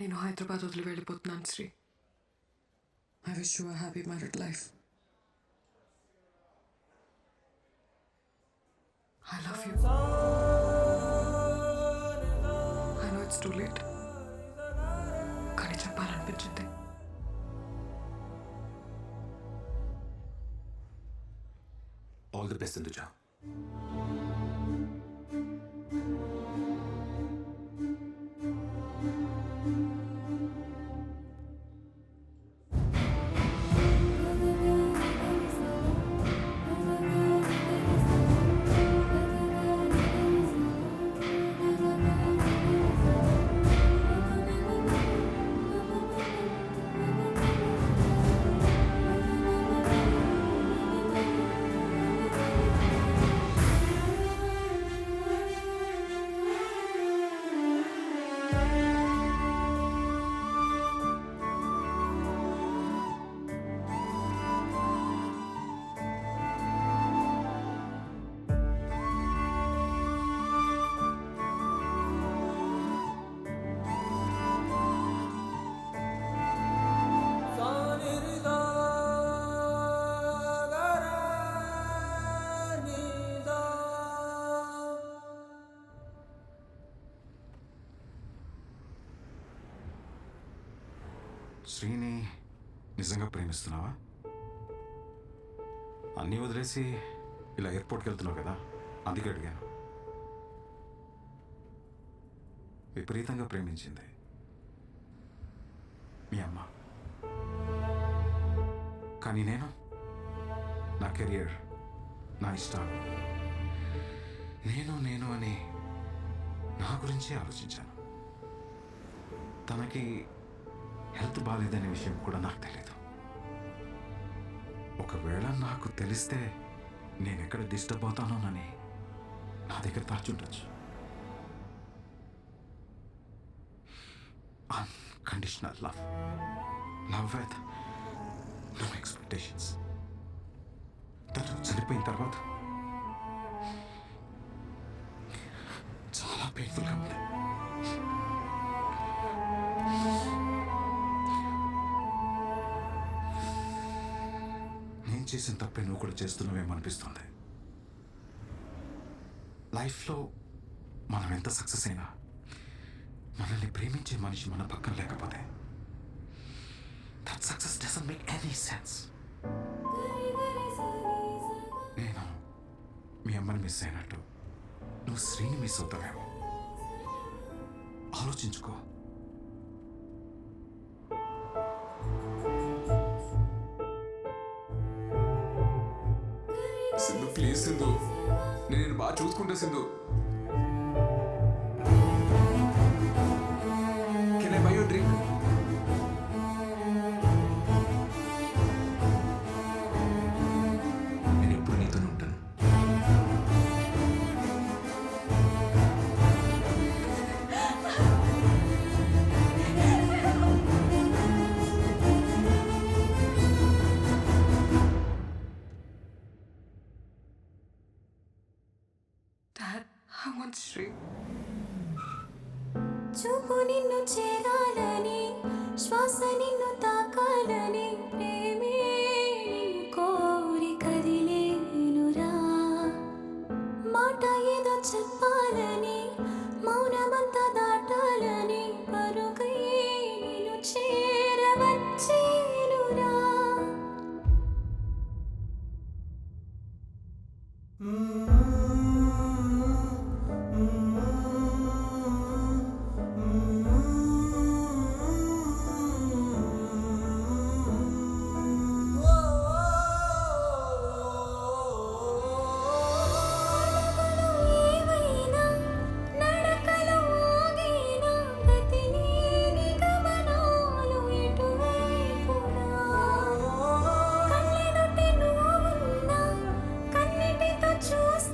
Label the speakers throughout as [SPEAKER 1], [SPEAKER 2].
[SPEAKER 1] నేను హైదరాబాద్ వదిలి వెళ్ళిపోతున్నాను Sri. I wish you a happy married life. I love you. I know it's too late, కానీ చెప్పాలనిపించింది.
[SPEAKER 2] All the best Induja. శ్రీని నిజంగా ప్రేమిస్తున్నావా? అన్నీ వదిలేసి ఇలా ఎయిర్పోర్ట్కి వెళ్తున్నావు కదా, అందుకే అడిగాను. విపరీతంగా ప్రేమించింది మీ అమ్మ, కానీ నేను నా కెరియర్, నా ఇష్టాలు, నేను అని నా గురించి ఆలోచించాను. తనకి హెల్త్ బాగాలేదనే విషయం కూడా నాకు తెలీదు. ఒకవేళ నాకు తెలిస్తే నేను ఎక్కడ డిస్టర్బ్ అవుతానోనని నా దగ్గర దాచుండొచ్చు. Unconditional love, love with no expectations. తను చనిపోయిన తర్వాత చాలా పెయిన్ఫుల్గా ఉంది. చేసిన తప్పే నువ్వు కూడా చేస్తున్నావేమో అనిపిస్తుంది. లైఫ్లో మనం ఎంత సక్సెస్ అయినా మనల్ని ప్రేమించే మనిషి మన పక్కన లేకపోతే that success doesn't make any sense. నేను మీ అమ్మని మిస్ అయినట్టు నువ్వు శ్రీని మిస్ అవుతావేమో. ఆలోచించుకో.
[SPEAKER 3] సింధు ప్లీజ్ సింధు, నేను బాగా చూసుకుంటా Sindhu. Can I by you drink? నేను ఎప్పుడు నీతోనే ఉంటాను.
[SPEAKER 1] Dad, I want Shri.
[SPEAKER 4] చూపు నిన్ను చేరాలని, శ్వాస నిన్ను తాకాలని, ప్రేమే నిన్ను కోరి కదిలేనురా. మాట ఏదో చెప్పాలని, మౌనమంతా దాటాలని, పరుగై నిన్ను చేరవచ్చేనురా. చూసి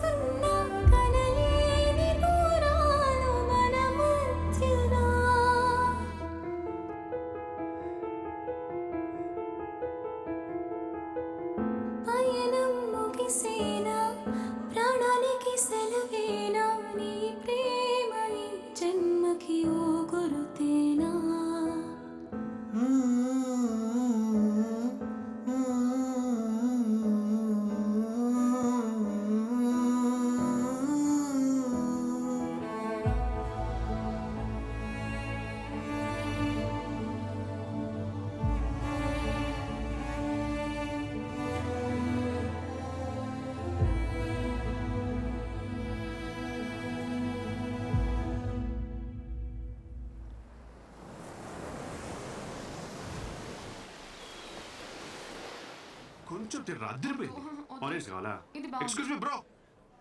[SPEAKER 5] కొంచెం తిర్రా అద్దరిపోయింది. ఆరెంజ్ కావాలా?
[SPEAKER 1] ఇది బాగుంది.
[SPEAKER 5] ఎక్స్క్యూజ్ మీ బ్రో,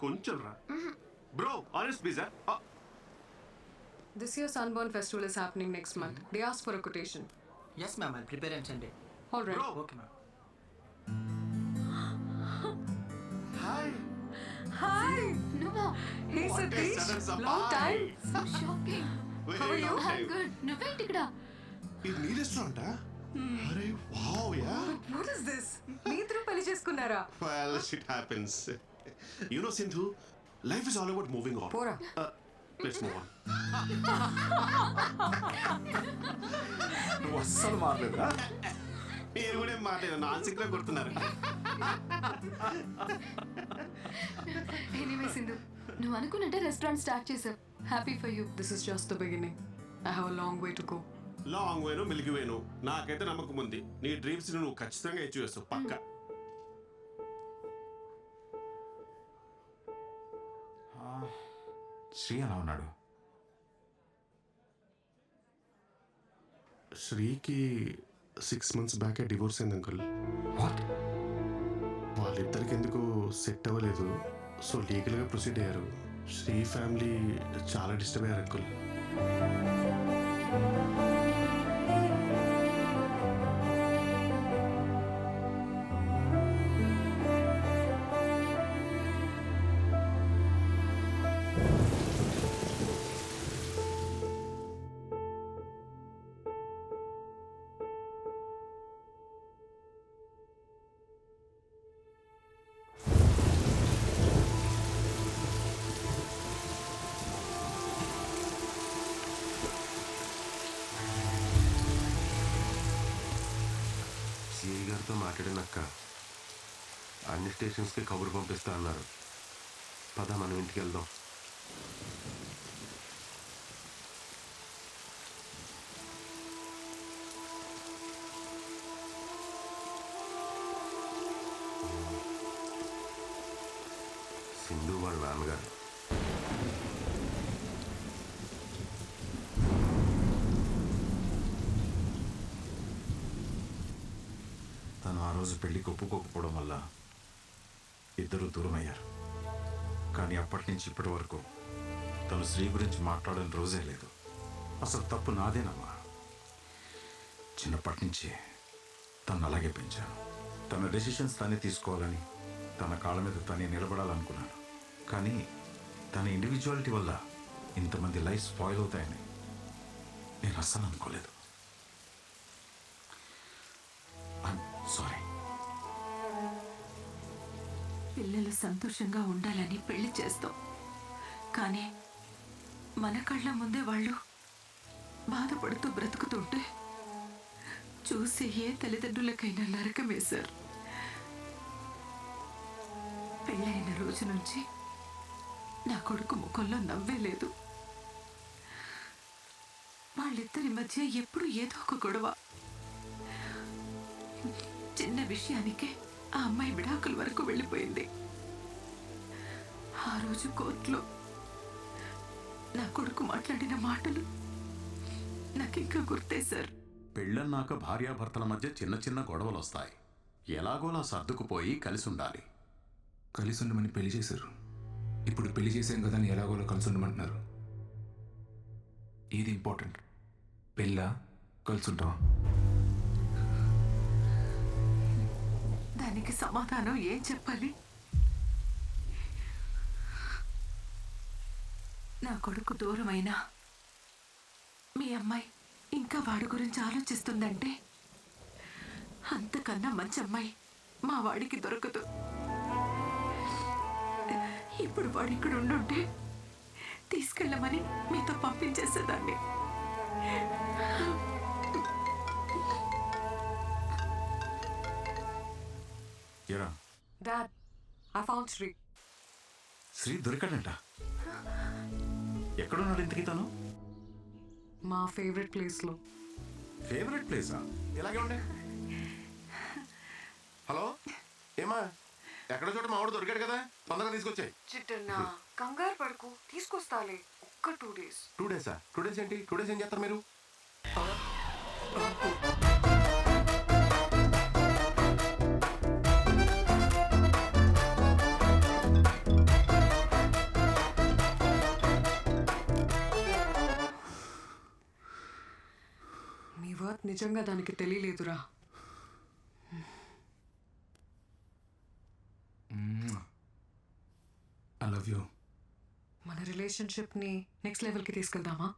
[SPEAKER 5] కొంచెం రా bro. Orange pizza.
[SPEAKER 1] This year's Sunburn Festival is happening next month. They asked for a quotation.
[SPEAKER 6] Yes, ma'am. I'll prepare and send it.
[SPEAKER 1] All right.
[SPEAKER 5] Bro.
[SPEAKER 6] Okay, ma'am.
[SPEAKER 5] Hi.
[SPEAKER 1] Hi.
[SPEAKER 7] నువ్వా?
[SPEAKER 1] Hey,
[SPEAKER 5] What a
[SPEAKER 1] Satish.
[SPEAKER 5] sudden surprise.
[SPEAKER 1] Long time.
[SPEAKER 7] So shocking.
[SPEAKER 1] How are you?
[SPEAKER 7] I'm good. నువ్వేంటి ఇక్కడ?
[SPEAKER 5] ఇది నీ రెస్టారెంటా? అరే wow yeah.
[SPEAKER 1] What is this? మీ ఇద్దరు పెళ్లి చేసుకున్నారా?
[SPEAKER 5] Well, shit happens. You know, Sindhu, life is all about moving on.
[SPEAKER 1] పోరా.
[SPEAKER 5] Let's move on.
[SPEAKER 2] నువ్వు అస్సలు మారలేదా?
[SPEAKER 5] మీరు కూడా ఏం మాట్లాడారు, నాన్సిక్ గా కొడుతున్నారు.
[SPEAKER 7] ఎనీవే సింధు, నువ్వు అనుకున్నట్టే రెస్టారెంట్ స్టార్ట్ చేసావు. Happy for you.
[SPEAKER 1] This is just the beginning. I have a long way to go.
[SPEAKER 5] Long వేను మిల్కి వేను నాకైతే నమ్మకం ఉంది. నీ డ్రీమ్స్ నువ్వు ఖచ్చితంగా అచీవ్ చేస్తావు పక్క.
[SPEAKER 2] శ్రీ ఎలా ఉన్నాడు?
[SPEAKER 5] శ్రీకి 6 months బ్యాక్ డివోర్స్ అయింది అంకుల్.
[SPEAKER 2] వాట్?
[SPEAKER 5] వాళ్ళిద్దరికి ఎందుకు సెట్ అవ్వలేదు, సో లీగల్గా ప్రొసీడ్ అయ్యారు. శ్రీ ఫ్యామిలీ చాలా డిస్టర్బ్ అయ్యారు అంకుల్.
[SPEAKER 8] సిఐ గారితో మాట్లాడినక్క అన్ని స్టేషన్స్కి కబురు పంపిస్తా అన్నారు. పద మనం ఇంటికి వెళ్దాం. సింధు వాళ్ళ నాన్నగారు.
[SPEAKER 2] తను ఆ రోజు పెళ్లికి ఒప్పుకోకపోవడం వల్ల ఇద్దరు దూరం అయ్యారు. కానీ అప్పటి నుంచి ఇప్పటి వరకు తను శ్రీ గురించి మాట్లాడని రోజే లేదు. అసలు తప్పు నాదేనమ్మా. చిన్నప్పటి నుంచి తను అలాగే పెంచాను. తన డెసిషన్స్ తనే తీసుకోవాలని, తన కాళ్ళ మీద తనే నిలబడాలనుకున్నాను. కానీ తన ఇండివిజువాలిటీ వల్ల ఇంతమంది లైఫ్ స్పాయిల్ అవుతాయని నేను అస్సలు అనుకోలేదు. సారీ.
[SPEAKER 9] పిల్లలు సంతోషంగా ఉండాలని పెళ్లి చేస్తాం, కానీ మన కళ్ళ ముందే వాళ్ళు బాధపడుతూ బ్రతుకుతుంటే చూసి ఏ తల్లిదండ్రులకైనా నరకమే సార్. పెళ్ళైన రోజు నుంచి నా కొడుకు ముఖంలో నవ్వే లేదు. వాళ్ళిద్దరి మధ్య ఎప్పుడు ఏదో ఒక గొడవ. చిన్న విషయానికే ఆ అమ్మాయి విడాకుల వరకు వెళ్ళిపోయింది. ఆ రోజు కోర్టులో నా కొడుకు మాట్లాడిన మాటలు నాకింకా గుర్తే సార్.
[SPEAKER 10] పెళ్ళన్నాక భార్యాభర్తల మధ్య చిన్న చిన్న గొడవలు వస్తాయి. ఎలాగోలా సర్దుకుపోయి కలిసి ఉండాలి.
[SPEAKER 3] కలిసి ఉండమని పెళ్లి చేశారు. ఇప్పుడు పెళ్లి చేసాం కదా అని ఎలాగోలా కలిసి ఉండమంటున్నారు. ఏది ఇంపార్టెంట్, పెళ్ళా కలిసి ఉంటాం?
[SPEAKER 9] దానికి సమాధానం ఏం చెప్పాలి? నా కొడుకు దూరమైనా మీ అమ్మాయి ఇంకా వాడి గురించి ఆలోచిస్తుందంటే అంతకన్నా మంచి అమ్మాయి మా వాడికి దొరకదు. ఇప్పుడు వాడు ఇక్కడ ఉండుంటే తీసుకెళ్ళమని మీతో పంపించేసేదాన్ని.
[SPEAKER 2] ఎరా
[SPEAKER 1] Dad, I found Sri.
[SPEAKER 2] Shri దొరికాడంట. ఎక్కడున్నాడు ఇంతకీ తను?
[SPEAKER 1] మా ఫేవరెట్ ప్లేస్లో.
[SPEAKER 2] ఫేవరెట్ ప్లేసా?
[SPEAKER 8] ఇలాగే ఉండే. హలో, ఏమా ఎక్కడో చోట మావాడు దొరికాడు కదా, తొందరగా తీసుకొచ్చాయి.
[SPEAKER 1] చిట్టన్నా కంగారు పడుకు, తీసుకొస్తాలే. ఒక్క 2 days.
[SPEAKER 8] 2 days? 2 days ఏంటి? 2 days ఏం చేస్తారు మీరు?
[SPEAKER 1] నిజంగా దానికి తెలియలేదురా.
[SPEAKER 3] I love you.
[SPEAKER 1] మన రిలేషన్షిప్ని నెక్స్ట్ లెవెల్కి తీసుకెళ్దామా?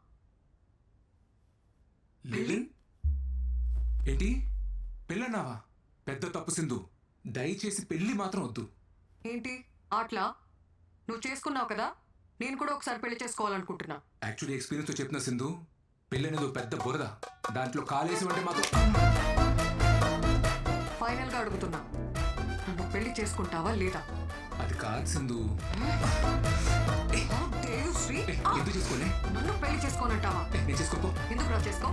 [SPEAKER 3] లివింగ్ ఏంటి పెళ్ళన్నావా? పెద్ద తప్పు సింధు. దయచేసి పెళ్ళి మాత్రం వద్దు.
[SPEAKER 1] ఏంటి ఆట్లా? నువ్వు చేసుకున్నావు కదా, నేను కూడా ఒకసారి పెళ్లి చేసుకోవాలనుకుంటున్నా.
[SPEAKER 3] యాక్చువల్లీ ఎక్స్పీరియన్స్తో చెప్తున్నా సింధు, పెళ్ళి అనేది ఒక పెద్ద బురద. దాంట్లో కాలేసి అంటే మాత్రం
[SPEAKER 1] ఫైనల్గా అడుగుతున్నా, నన్ను పెళ్లి చేసుకుంటావా లేదా?
[SPEAKER 3] అది కాదు సింధు.
[SPEAKER 1] దేవ్ శ్రీ,
[SPEAKER 3] ఎందుకు చేసుకోలే?
[SPEAKER 1] నన్ను పెళ్లి చేసుకోనంటావా?
[SPEAKER 3] నేను చేసుకోపో.
[SPEAKER 1] ఎందుకు రా చేసుకో?